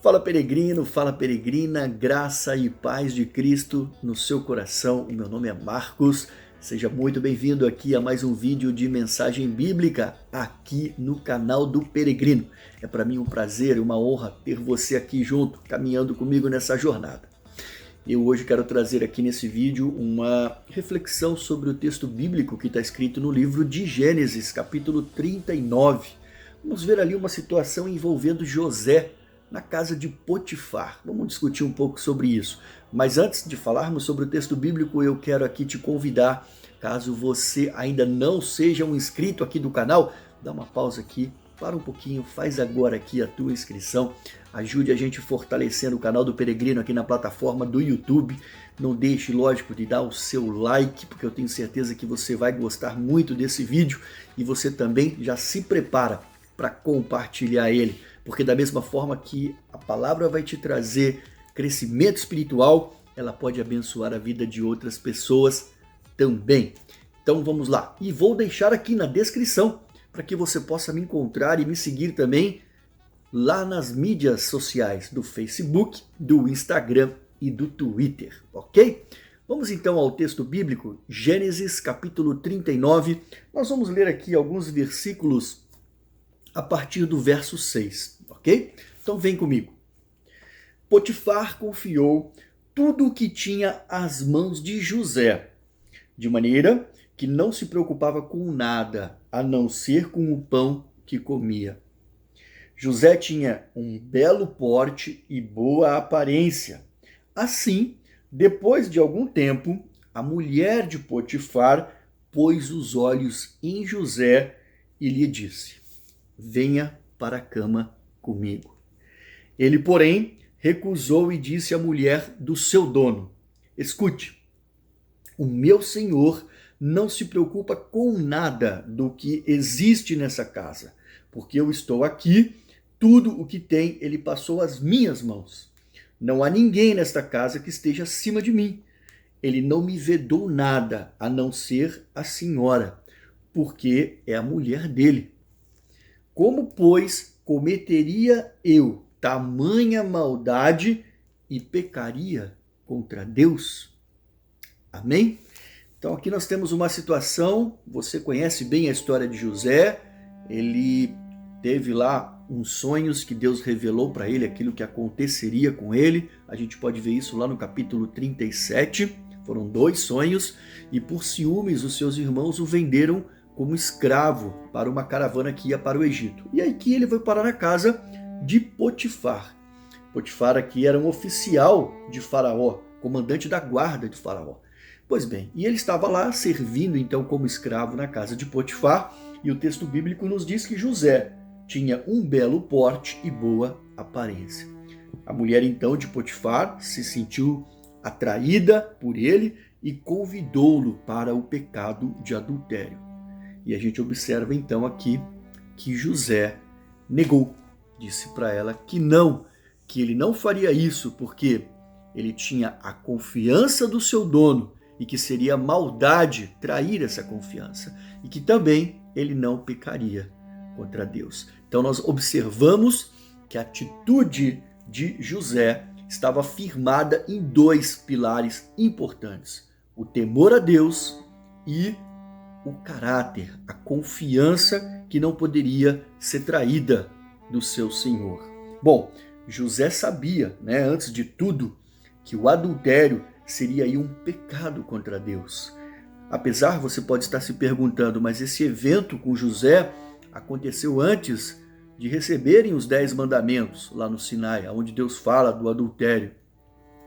Fala peregrino, fala peregrina, graça e paz de Cristo no seu coração. O meu nome é Marcos, seja muito bem-vindo aqui a mais um vídeo de mensagem bíblica aqui no canal do Peregrino. É para mim um prazer e uma honra ter você aqui junto, caminhando comigo nessa jornada. Eu hoje quero trazer aqui nesse vídeo uma reflexão sobre o texto bíblico que está escrito no livro de Gênesis, capítulo 39. Vamos ver ali uma situação envolvendo José na casa de Potifar. Vamos discutir um pouco sobre isso. Mas antes de falarmos sobre o texto bíblico, eu quero aqui te convidar, caso você ainda não seja um inscrito aqui do canal, dá uma pausa aqui, para um pouquinho, faz agora aqui a tua inscrição, ajude a gente fortalecendo o canal do Peregrino aqui na plataforma do YouTube. Não deixe, lógico, de dar o seu like, porque eu tenho certeza que você vai gostar muito desse vídeo e você também já se prepara para compartilhar ele, porque da mesma forma que a palavra vai te trazer crescimento espiritual, ela pode abençoar a vida de outras pessoas também. Então vamos lá, e vou deixar aqui na descrição para que você possa me encontrar e me seguir também lá nas mídias sociais do Facebook, do Instagram e do Twitter, ok? Vamos então ao texto bíblico, Gênesis capítulo 39, nós vamos ler aqui alguns versículos a partir do verso 6, ok? Então vem comigo. Potifar confiou tudo o que tinha às mãos de José, de maneira que não se preocupava com nada, a não ser com o pão que comia. José tinha um belo porte e boa aparência. Assim, depois de algum tempo, a mulher de Potifar pôs os olhos em José e lhe disse: venha para a cama comigo. Ele, porém, recusou e disse à mulher do seu dono: escute, o meu senhor não se preocupa com nada do que existe nessa casa, porque eu estou aqui, tudo o que tem ele passou às minhas mãos. Não há ninguém nesta casa que esteja acima de mim. Ele não me vedou nada, a não ser a senhora, porque é a mulher dele. Como, pois, cometeria eu tamanha maldade e pecaria contra Deus? Amém? Então aqui nós temos uma situação, você conhece bem a história de José, ele teve lá uns sonhos que Deus revelou para ele, aquilo que aconteceria com ele, a gente pode ver isso lá no capítulo 37, foram 2 sonhos, e por ciúmes os seus irmãos o venderam como escravo para uma caravana que ia para o Egito. E aí que ele foi parar na casa de Potifar. Potifar aqui era um oficial de Faraó, comandante da guarda de Faraó. Pois bem, e ele estava lá servindo então como escravo na casa de Potifar, e o texto bíblico nos diz que José tinha um belo porte e boa aparência. A mulher então de Potifar se sentiu atraída por ele e convidou-lo para o pecado de adultério. E a gente observa então aqui que José negou, disse para ela que não, que ele não faria isso porque ele tinha a confiança do seu dono e que seria maldade trair essa confiança e que também ele não pecaria contra Deus. Então nós observamos que a atitude de José estava firmada em 2 pilares importantes: o temor a Deus e o caráter, a confiança que não poderia ser traída do seu senhor. Bom, José sabia, antes de tudo, que o adultério seria aí um pecado contra Deus. Apesar, você pode estar se perguntando, mas esse evento com José aconteceu antes de receberem os 10 mandamentos lá no Sinai, onde Deus fala do adultério.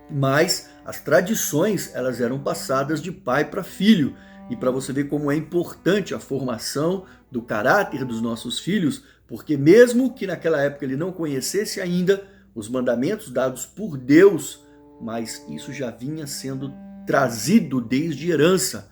Mas as tradições, elas eram passadas de pai para filho. E para você ver como é importante a formação do caráter dos nossos filhos, porque mesmo que naquela época ele não conhecesse ainda os mandamentos dados por Deus, mas isso já vinha sendo trazido desde herança,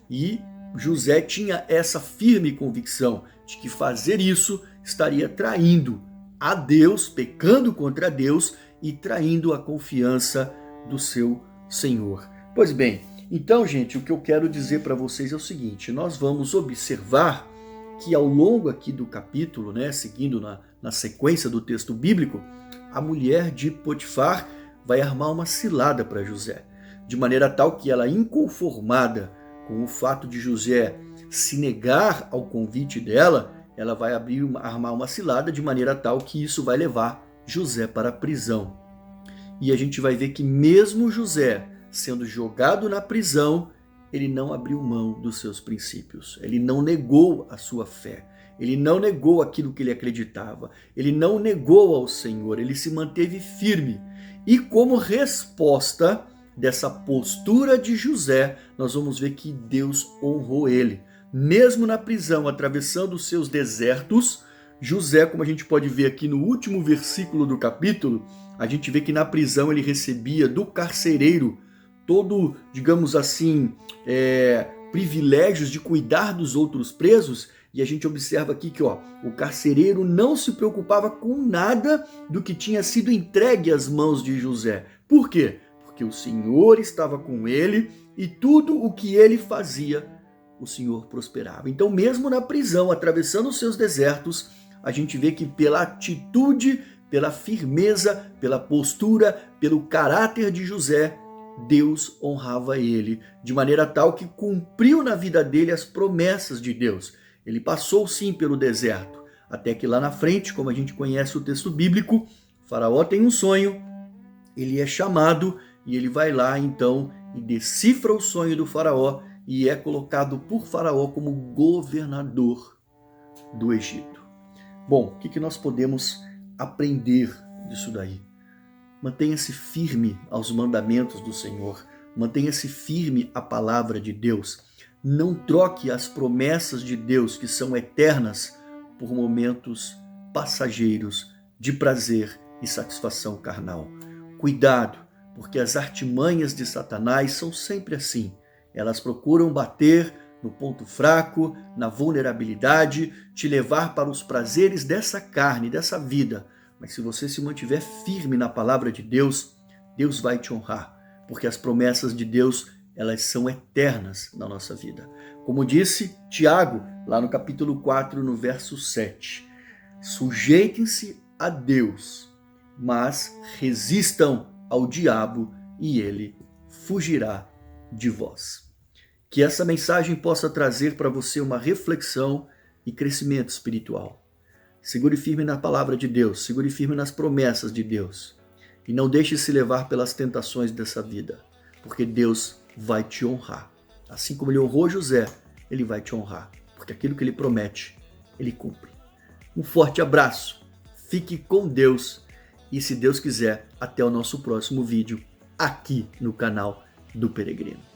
E José tinha essa firme convicção de que fazer isso estaria traindo a Deus, pecando contra Deus e traindo a confiança do seu Senhor. Pois bem, então, gente, o que eu quero dizer para vocês é o seguinte: nós vamos observar que ao longo aqui do capítulo, né, seguindo na sequência do texto bíblico, a mulher de Potifar vai armar uma cilada para José, de maneira tal que ela, inconformada com o fato de José se negar ao convite dela, ela vai armar uma cilada de maneira tal que isso vai levar José para a prisão. E a gente vai ver que mesmo José sendo jogado na prisão, ele não abriu mão dos seus princípios, ele não negou a sua fé, ele não negou aquilo que ele acreditava, ele não negou ao Senhor, ele se manteve firme. E como resposta dessa postura de José, nós vamos ver que Deus honrou ele. Mesmo na prisão, atravessando os seus desertos, José, como a gente pode ver aqui no último versículo do capítulo, a gente vê que na prisão ele recebia do carcereiro todo, digamos assim, privilégios de cuidar dos outros presos. E a gente observa aqui que o carcereiro não se preocupava com nada do que tinha sido entregue às mãos de José. Por quê? Porque o Senhor estava com ele e tudo o que ele fazia, o Senhor prosperava. Então, mesmo na prisão, atravessando os seus desertos, a gente vê que pela atitude, pela firmeza, pela postura, pelo caráter de José, Deus honrava ele, de maneira tal que cumpriu na vida dele as promessas de Deus. Ele passou sim pelo deserto, até que lá na frente, como a gente conhece o texto bíblico, Faraó tem um sonho, ele é chamado e ele vai lá então e decifra o sonho do Faraó e é colocado por Faraó como governador do Egito. Bom, o que nós podemos aprender disso daí? Mantenha-se firme aos mandamentos do Senhor, mantenha-se firme à palavra de Deus. Não troque as promessas de Deus, que são eternas, por momentos passageiros de prazer e satisfação carnal. Cuidado, porque as artimanhas de Satanás são sempre assim. Elas procuram bater no ponto fraco, na vulnerabilidade, te levar para os prazeres dessa carne, dessa vida. Mas se você se mantiver firme na palavra de Deus, Deus vai te honrar, porque as promessas de Deus, elas são eternas na nossa vida. Como disse Tiago, lá no capítulo 4, no verso 7, sujeitem-se a Deus, mas resistam ao diabo e ele fugirá de vós. Que essa mensagem possa trazer para você uma reflexão e crescimento espiritual. Segure firme na palavra de Deus, segure firme nas promessas de Deus. E não deixe se levar pelas tentações dessa vida, porque Deus vai te honrar. Assim como ele honrou José, ele vai te honrar, porque aquilo que ele promete, ele cumpre. Um forte abraço, fique com Deus e, se Deus quiser, até o nosso próximo vídeo aqui no canal do Peregrino.